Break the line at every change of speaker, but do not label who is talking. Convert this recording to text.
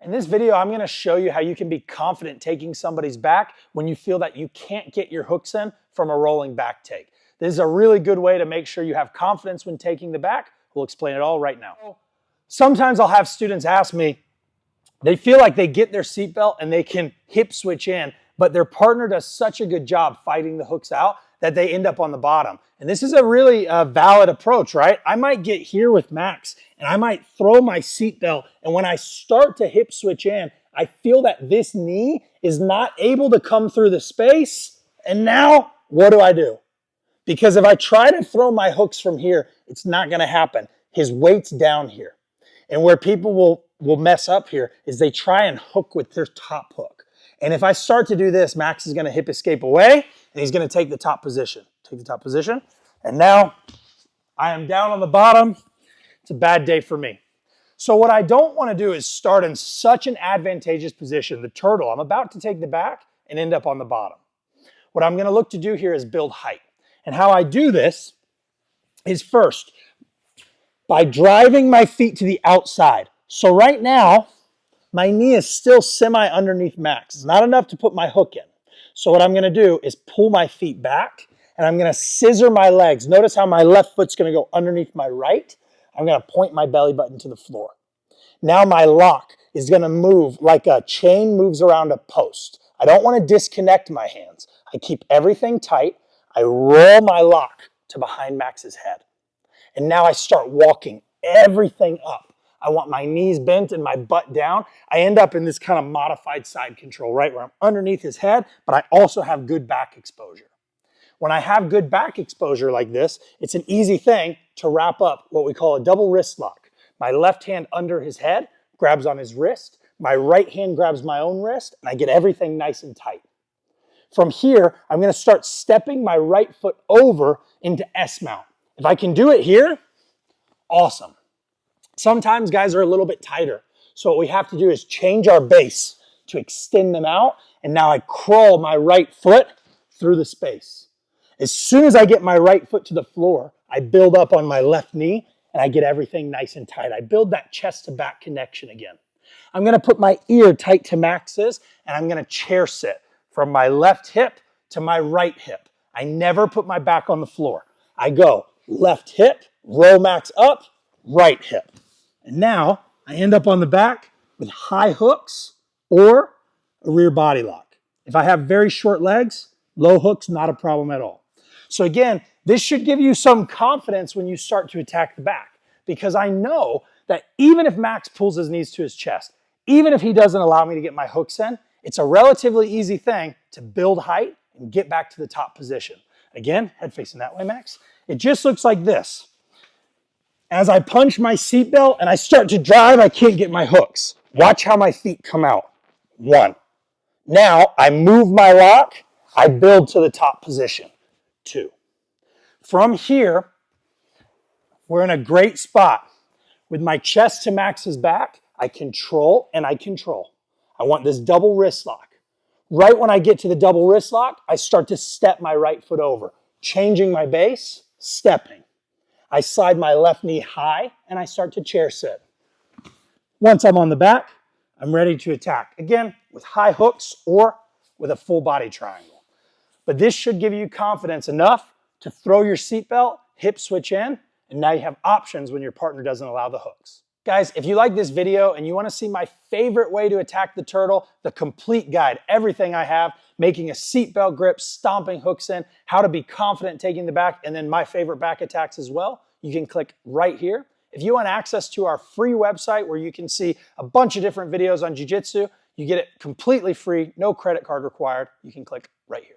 In this video, I'm going to show you how you can be confident taking somebody's back when you feel that you can't get your hooks in from a rolling back take. This is a really good way to make sure you have confidence when taking the back. We'll explain it all right now. Sometimes I'll have students ask me, they feel like they get their seatbelt and they can hip switch in, but their partner does such a good job fighting the hooks out that they end up on the bottom. And this is a really valid approach, right? I might get here with Max and I might throw my seatbelt, and when I start to hip switch in, I feel that this knee is not able to come through the space. And now what do? Because if I try to throw my hooks from here, it's not gonna happen. His weight's down here. And where people will mess up here is they try and hook with their top hook. And if I start to do this, Max is gonna hip escape away and he's gonna take the top position. Take the top position. And now I am down on the bottom. It's a bad day for me. So what I don't wanna do is start in such an advantageous position, the turtle. I'm about to take the back and end up on the bottom. What I'm gonna look to do here is build height. And how I do this is first, by driving my feet to the outside. So right now, my knee is still semi underneath Max. It's not enough to put my hook in. So what I'm gonna do is pull my feet back and I'm gonna scissor my legs. Notice how my left foot's gonna go underneath my right. I'm gonna point my belly button to the floor. Now my lock is gonna move like a chain moves around a post. I don't wanna disconnect my hands. I keep everything tight. I roll my lock to behind Max's head. And now I start walking everything up. I want my knees bent and my butt down. I end up in this kind of modified side control, right? Where I'm underneath his head, but I also have good back exposure. When I have good back exposure like this, it's an easy thing to wrap up what we call a double wrist lock. My left hand under his head grabs on his wrist. My right hand grabs my own wrist, and I get everything nice and tight. From here, I'm gonna start stepping my right foot over into S mount. If I can do it here, awesome. Sometimes guys are a little bit tighter. So what we have to do is change our base to extend them out. And now I crawl my right foot through the space. As soon as I get my right foot to the floor, I build up on my left knee and I get everything nice and tight. I build that chest to back connection again. I'm gonna put my ear tight to Max's and I'm gonna chair sit from my left hip to my right hip. I never put my back on the floor. I go left hip, roll Max up, right hip. And now I end up on the back with high hooks or a rear body lock. If I have very short legs, low hooks, not a problem at all. So again, this should give you some confidence when you start to attack the back, because I know that even if Max pulls his knees to his chest, even if he doesn't allow me to get my hooks in, it's a relatively easy thing to build height and get back to the top position. Again, head facing that way, Max. It just looks like this. As I punch my seatbelt and I start to drive, I can't get my hooks. Watch how my feet come out. 1. Now I move my lock, I build to the top position. 2. From here, we're in a great spot. With my chest to Max's back, I control and I control. I want this double wrist lock. Right when I get to the double wrist lock, I start to step my right foot over, changing my base, stepping. I slide my left knee high and I start to chair sit. Once I'm on the back, I'm ready to attack. Again, with high hooks or with a full body triangle. But this should give you confidence enough to throw your seatbelt, hip switch in, and now you have options when your partner doesn't allow the hooks. Guys, if you like this video and you want to see my favorite way to attack the turtle, the complete guide, everything I have, making a seatbelt grip, stomping hooks in, how to be confident taking the back, and then my favorite back attacks as well, you can click right here. If you want access to our free website where you can see a bunch of different videos on Jiu-Jitsu, you get it completely free, no credit card required. You can click right here.